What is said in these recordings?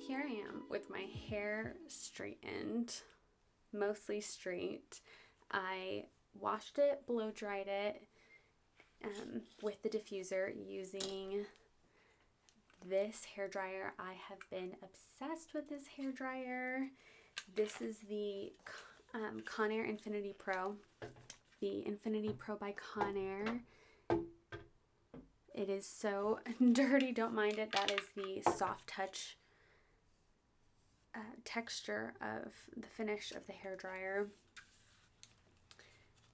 here I am with my hair straightened, mostly straight. I washed it, blow dried it with the diffuser using this hair dryer. I have been obsessed with this hair dryer. This is the Conair Infinity Pro. The Infinity Pro by Conair. It is so dirty, don't mind it. That is the soft touch texture of the finish of the hair dryer.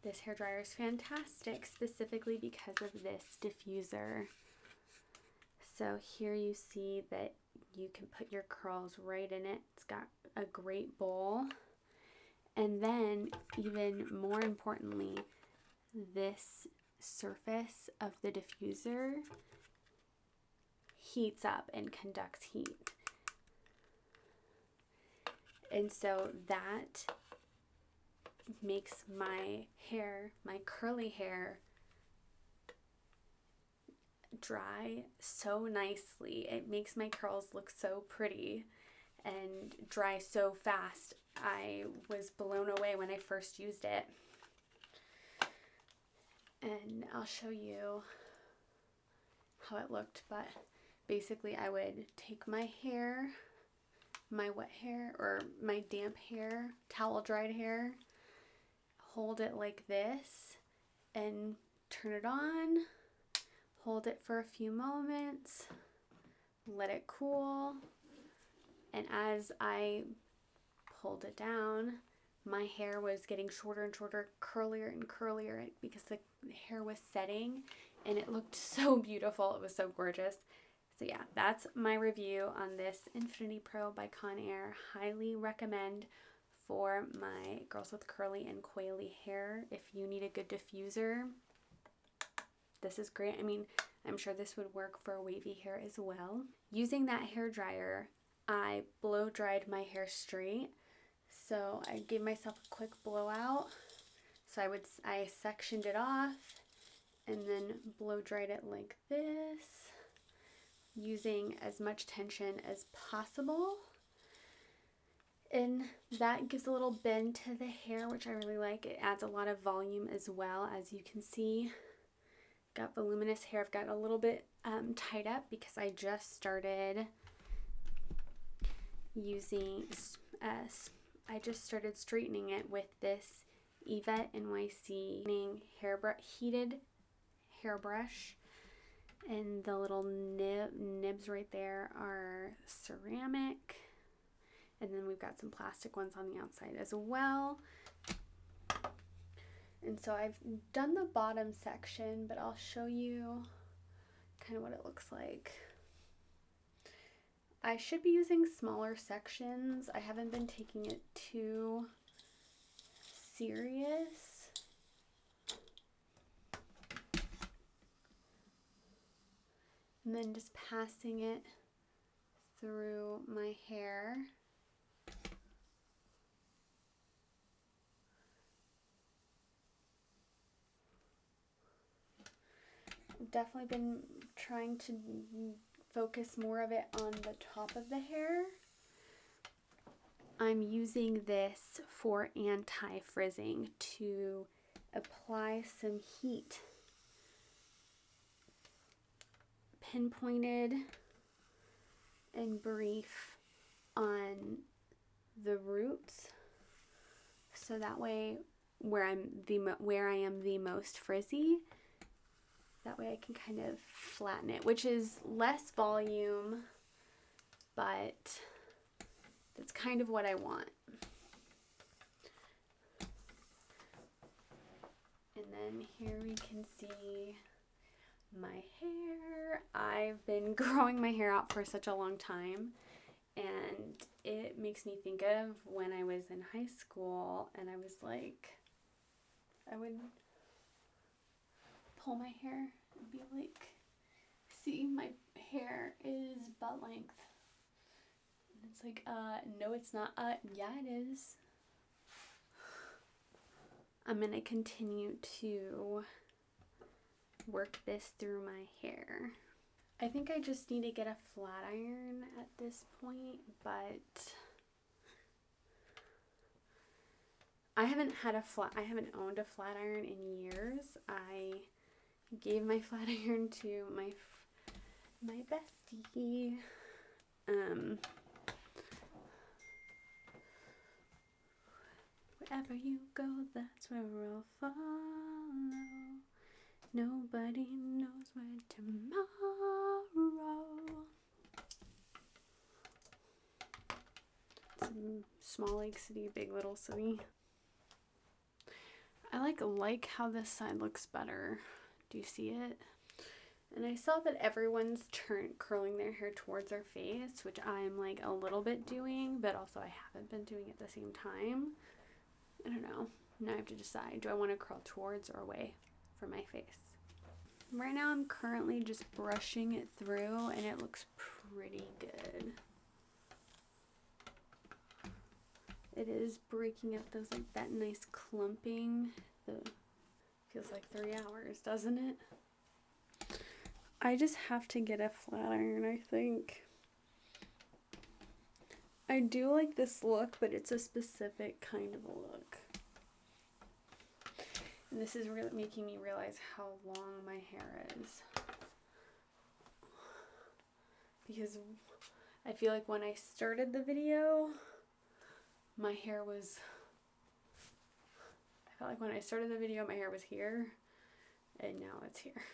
This hair dryer is fantastic, specifically because of this diffuser. So here you see that you can put your curls right in it. It's got a great bowl. And then, even more importantly, this surface of the diffuser heats up and conducts heat. And so that makes my hair, my curly hair, dry so nicely. It makes my curls look so pretty and dry so fast. I was blown away when I first used it. And I'll show you how it looked, but basically I would take my hair, my wet hair or my damp hair, towel dried hair, hold it like this and turn it on, hold it for a few moments, let it cool, and as I pulled it down, my hair was getting shorter and shorter, curlier and curlier because the hair was setting and it looked so beautiful. It was so gorgeous. So yeah, that's my review on this Infinity Pro by Conair. Highly recommend for my girls with curly and coily hair. If you need a good diffuser, this is great. I mean, I'm sure this would work for wavy hair as well. Using that hair dryer, I blow dried my hair straight. So I gave myself a quick blowout. So I sectioned it off and then blow dried it like this, using as much tension as possible. And that gives a little bend to the hair, which I really like. It adds a lot of volume as well, as you can see. Got voluminous hair. I've got a little bit tied up because I just started using I just started straightening it with this Evanyc heated hairbrush, and the little nibs right there are ceramic, and then we've got some plastic ones on the outside as well. And so I've done the bottom section, but I'll show you kind of what it looks like. I should be using smaller sections. I haven't been taking it too serious. And then just passing it through my hair. I've definitely been trying to focus more of it on the top of the hair. I'm using this for anti-frizzing to apply some heat, pinpointed and brief, on the roots, so that way where I am the most frizzy, that way I can kind of flatten it, which is less volume, but that's kind of what I want. And then here we can see my hair. I've been growing my hair out for such a long time, and it makes me think of when I was in high school and I was like, I would pull my hair and be like, see, my hair is butt length. And it's like, no it's not. Yeah it is. I'm gonna continue to work this through my hair. I think I just need to get a flat iron at this point, but I haven't owned a flat iron in years. I gave my flat iron to my bestie. Wherever you go, that's where I'll follow. Nobody knows where tomorrow. Small Lake City, Big Little City. I like how this side looks better. Do you see it? And I saw that everyone's curling their hair towards their face, which I'm like a little bit doing, but also I haven't been doing it at the same time. I don't know. Now I have to decide. Do I want to curl towards or away from my face? Right now I'm currently just brushing it through and it looks pretty good. It is breaking up those, like, that nice clumping. Feels like 3 hours, doesn't it? I just have to get a flat iron, I think. I do like this look, but it's a specific kind of a look. And this is really making me realize how long my hair is. Because I feel like when I started the video, my hair was here, and now it's here.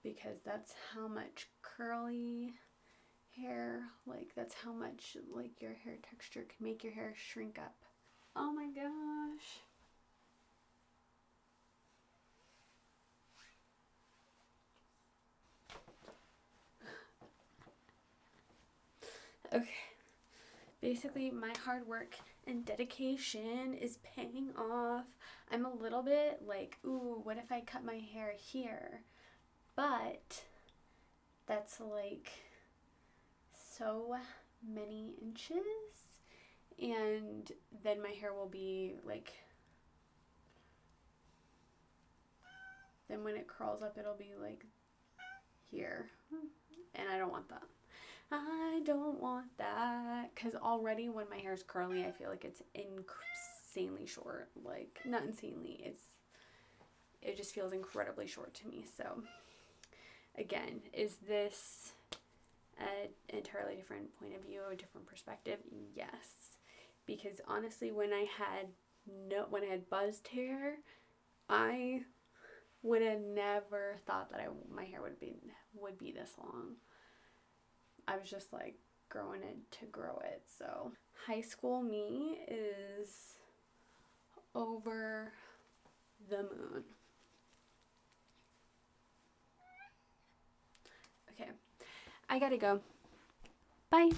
Because that's how much curly hair, like that's how much like your hair texture can make your hair shrink up. Oh my gosh. Okay. Basically, my hard work and dedication is paying off. I'm a little bit like, ooh, what if I cut my hair here? But that's like so many inches, and then my hair will be like, then when it curls up, it'll be like here, and I don't want that. I don't want that, because already when my hair's curly, I feel like it's insanely short. Like, not insanely, it just feels incredibly short to me. So again, is this an entirely different point of view, a different perspective? Yes, because honestly, when I had buzzed hair, I would have never thought that my hair would be this long. I was just like growing it to grow it. So high school me is over the moon. Okay, I gotta go. Bye.